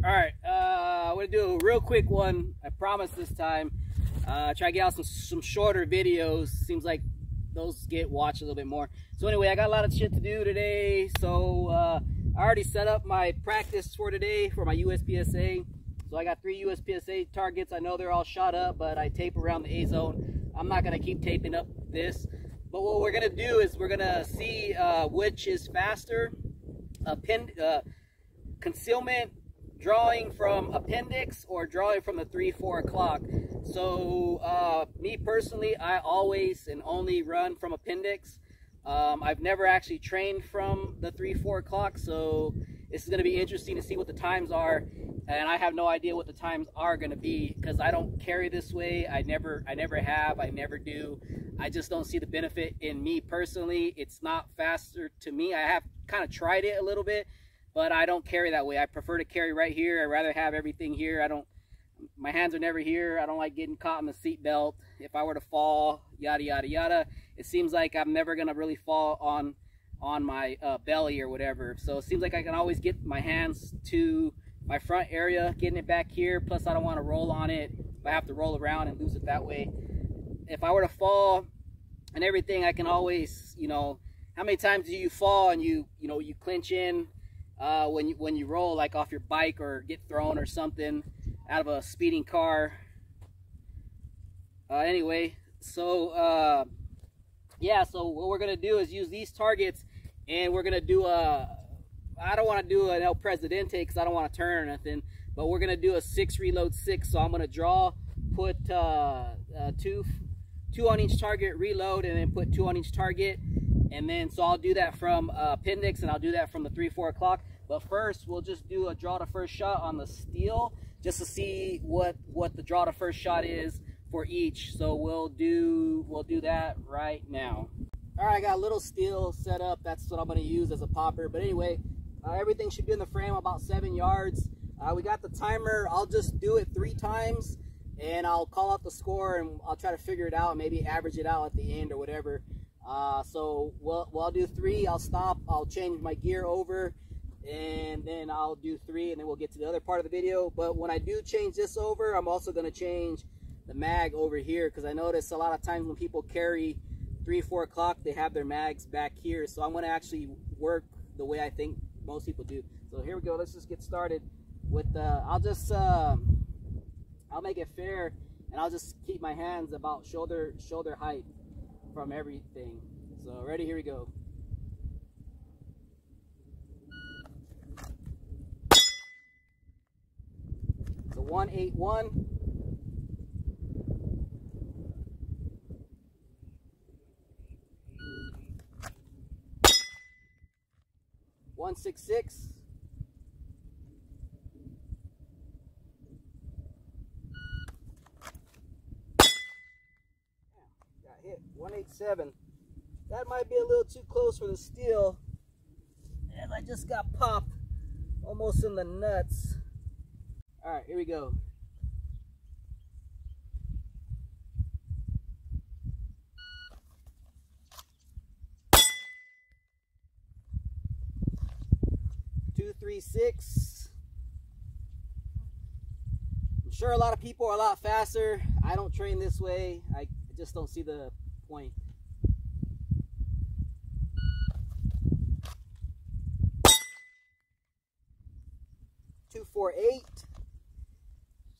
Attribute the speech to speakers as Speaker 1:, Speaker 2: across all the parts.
Speaker 1: All right, I'm gonna do a real quick one. I promise this time. Try to get out some shorter videos. Seems like those get watched a little bit more. So anyway, I got a lot of shit to do today. So I already set up my practice for today for my USPSA. So I got 3 USPSA targets. I know they're all shot up, but I tape around the A zone. I'm not gonna keep taping up this. But what we're gonna do is we're gonna see which is faster, concealment, drawing from appendix, or drawing from the 3-4 o'clock. So me personally, I always and only run from appendix. I've never actually trained from the 3-4 o'clock, so this is going to be interesting to see what the times are, and I have no idea what the times are going to be because I don't carry this way. I never have, I never do. I just don't see the benefit in me personally. It's not faster to me. I have kind of tried it a little bit, but I don't carry that way. I prefer to carry right here. I'd rather have everything here. My hands are never here. I don't like getting caught in the seat belt. If I were to fall, yada, yada, yada. It seems like I'm never going to really fall on my belly or whatever. So it seems like I can always get my hands to my front area, getting it back here. Plus, I don't want to roll on it if I have to roll around and lose it that way. If I were to fall and everything, I can always, you know, how many times do you fall and you clinch in when you roll, like off your bike or get thrown or something out of a speeding car? Anyway, so yeah, so what we're gonna do is use these targets, and we're gonna do I don't want to do an El Presidente because I don't want to turn or nothing, but we're gonna do a 6 reload 6. So I'm gonna draw, put two on each target, reload, and then put 2 on each target. And then, so I'll do that from appendix, and I'll do that from the 3-4 o'clock. But first, we'll just do a draw to first shot on the steel, just to see what the draw to first shot is for each. So we'll do that right now. All right, I got a little steel set up. That's what I'm going to use as a popper. But anyway, everything should be in the frame about 7 yards. We got the timer. I'll just do it 3 times, and I'll call out the score, and I'll try to figure it out, and maybe average it out at the end or whatever. So I'll do 3, I'll stop, I'll change my gear over, and then I'll do 3, and then we'll get to the other part of the video. But when I do change this over, I'm also going to change the mag over here, because I notice a lot of times when people carry 3-4 o'clock, they have their mags back here. So I'm going to actually work the way I think most people do. So here we go, let's just get started with I'll make it fair, and I'll just keep my hands about shoulder height from everything. So ready, here we go. So 181. 166. 187. That might be a little too close for the steel, and I just got popped almost in the nuts. All right, here we go. Two, 3, 6. I'm sure a lot of people are a lot faster. I don't train this way. I just don't see the point. 248. Let's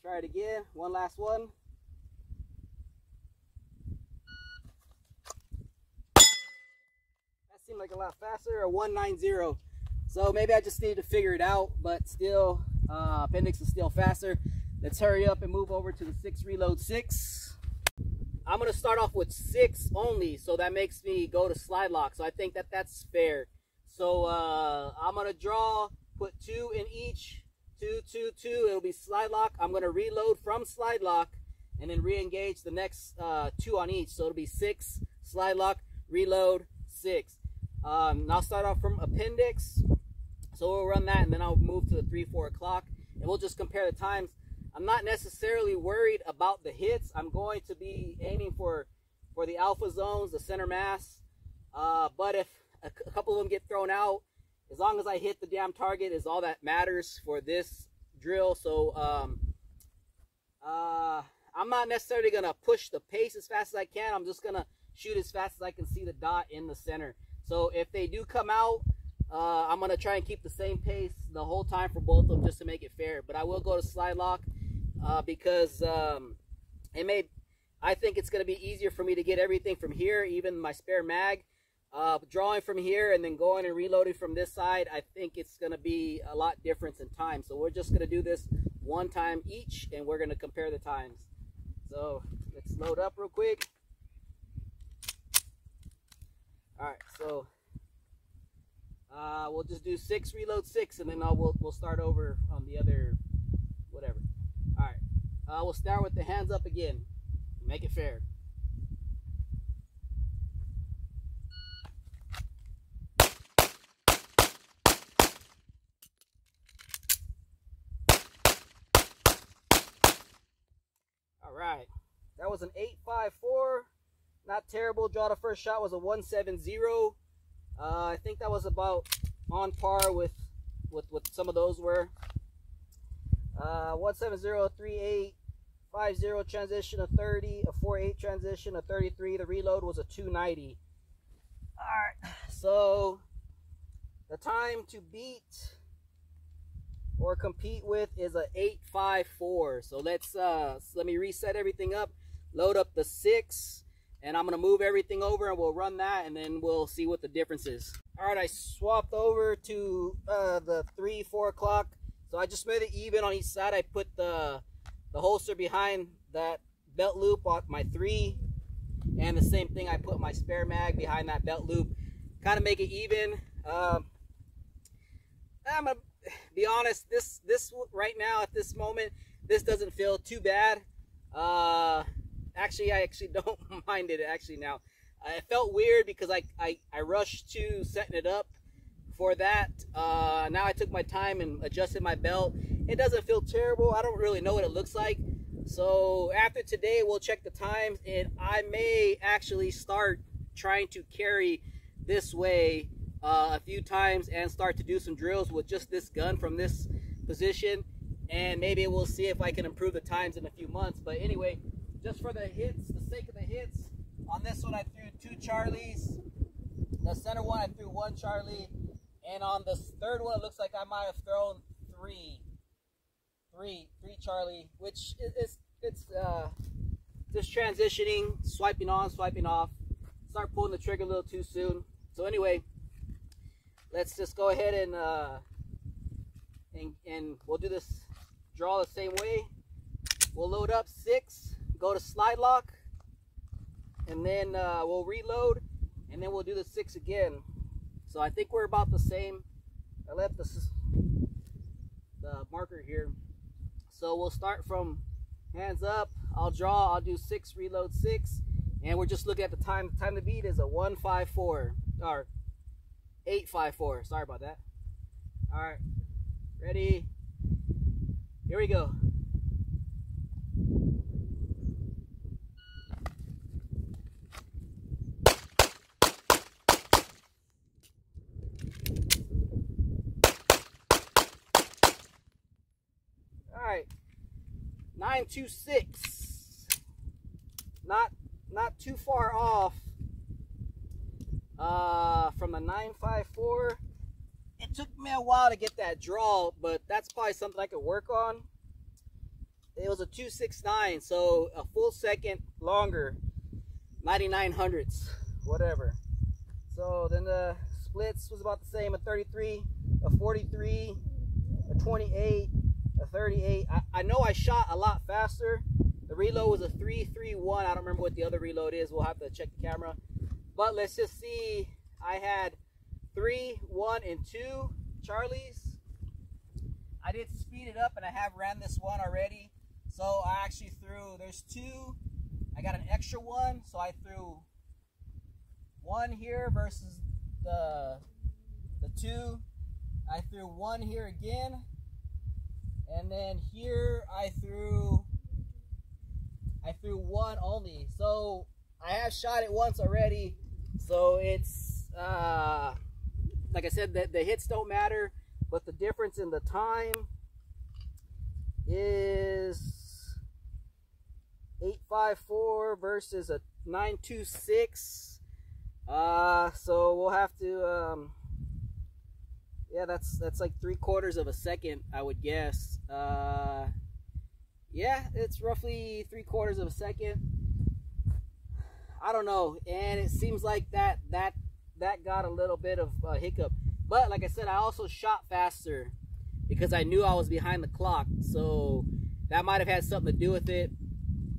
Speaker 1: try it again. One last one. That seemed like a lot faster. A 190. So maybe I just need to figure it out, but still, appendix is still faster. Let's hurry up and move over to the 6 reload 6. I'm going to start off with 6 only, so that makes me go to slide lock. So I think that's fair. So I'm going to draw, put 2 in each, 2, 2, 2. It'll be slide lock. I'm going to reload from slide lock and then re-engage the next 2 on each. So it'll be 6, slide lock, reload, 6. I'll start off from appendix. So we'll run that, and then I'll move to the 3-4 o'clock, and we'll just compare the times. I'm not necessarily worried about the hits. I'm going to be aiming for the alpha zones, the center mass. But if a couple of them get thrown out, as long as I hit the damn target is all that matters for this drill. So I'm not necessarily gonna push the pace as fast as I can. I'm just gonna shoot as fast as I can see the dot in the center. So if they do come out, I'm gonna try and keep the same pace the whole time for both of them, just to make it fair. But I will go to slide lock because I think it's gonna be easier for me to get everything from here, even my spare mag. Drawing from here and then going and reloading from this side, I think it's going to be a lot difference in time. So we're just going to do this one time each, and we're going to compare the times. So let's load up real quick. All right, so we'll just do 6, reload 6, and then we'll start over on the other whatever. All right, we'll start with the hands up again. Make it fair. All right, that was an 8.54, not terrible. Draw the first shot was a 1.70. I think that was about on par with what some of those were. 1.70, 3.8, 5.0 transition, a 30, a 4.8 transition, a 33. The reload was a 2.90. All right, so the time to beat or compete with is a 8.54. So let me reset everything up, load up the 6, and I'm gonna move everything over and we'll run that, and then we'll see what the difference is. All right, I swapped over to the 3, 4 o'clock. So I just made it even on each side. I put the holster behind that belt loop on my 3, and the same thing, I put my spare mag behind that belt loop, kind of make it even. I'm gonna be honest, this right now at this moment, this doesn't feel too bad. Actually, I don't mind it actually now. It felt weird because I rushed to setting it up for that. Now I took my time and adjusted my belt. It doesn't feel terrible. I don't really know what it looks like. So after today, we'll check the times, and I may actually start trying to carry this way a few times and start to do some drills with just this gun from this position, and maybe we'll see if I can improve the times in a few months. But anyway, just for the hits, the sake of the hits, on this one I threw 2 Charlies. The center one I threw 1 Charlie, and on the third one it looks like I might have thrown 3 Charlie, which it's just transitioning, swiping on, swiping off. Start pulling the trigger a little too soon. So anyway, let's just go ahead and we'll do this draw the same way. We'll load up 6, go to slide lock, and then we'll reload, and then we'll do the 6 again. So I think we're about the same. I left the marker here. So we'll start from hands up. I'll draw, I'll do 6, reload 6, and we're just looking at the time. The time to beat is a 1.54 or 8.54. Sorry about that. All right, ready? Here we go. All right, 9.26. Not too far off from the 9.54. It took me a while to get that draw, but that's probably something I could work on. It was a 2.69, so a full second longer, 99 hundredths, whatever. So then the splits was about the same, a 33, a 43, a 28, a 38. I know I shot a lot faster. The reload was a 3.31. I don't remember what the other reload is. We'll have to check the camera. But let's just see. I had 3, 1, and 2 Charlies. I did speed it up, and I have ran this one already. So I actually threw, there's 2. I got an extra one, so I threw 1 here versus the 2. I threw 1 here again. And then here I threw 1 only. So I have shot it once already. So it's, like I said, the hits don't matter, but the difference in the time is 854 versus a 926. So we'll have to, yeah, that's like 3/4 of a second, I would guess. Yeah, it's roughly 3/4 of a second. I don't know, and it seems like that got a little bit of a hiccup. But like I said, I also shot faster because I knew I was behind the clock, so that might have had something to do with it.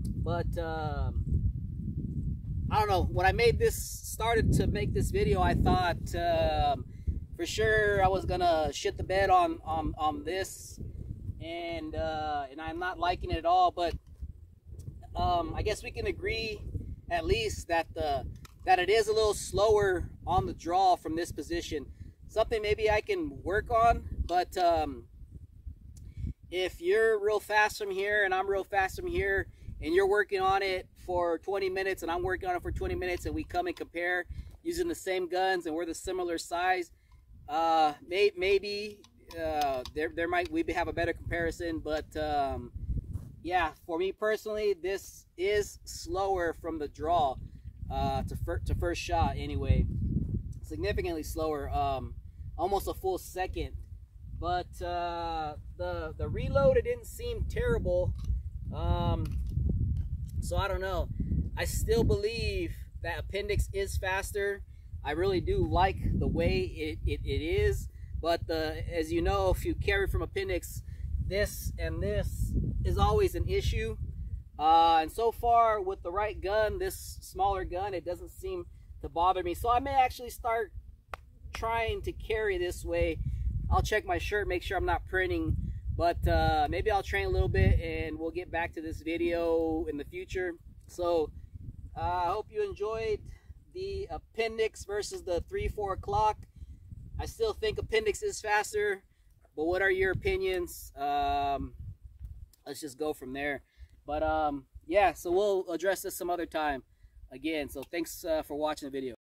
Speaker 1: But I don't know. When I started to make this video, I thought for sure I was gonna shit the bed on this, and I'm not liking it at all. But I guess we can agree at least that it is a little slower on the draw from this position. Something maybe I can work on, but if you're real fast from here and I'm real fast from here, and you're working on it for 20 minutes and I'm working on it for 20 minutes, and we come and compare using the same guns and we're the similar size, maybe we have a better comparison. But yeah, for me personally, this is slower from the draw to first shot anyway. Significantly slower, almost a full second. But the reload, it didn't seem terrible. So I don't know. I still believe that Appendix is faster. I really do like the way it is. But as you know, if you carry from Appendix, this and this is always an issue. And so far with the right gun, this smaller gun, it doesn't seem to bother me. So I may actually start trying to carry this way. I'll check my shirt, make sure I'm not printing. But maybe I'll train a little bit and we'll get back to this video in the future. So I hope you enjoyed the Appendix versus the 3-4 o'clock. I still think Appendix is faster, but what are your opinions? Let's just go from there. But yeah, so we'll address this some other time again. So thanks for watching the video.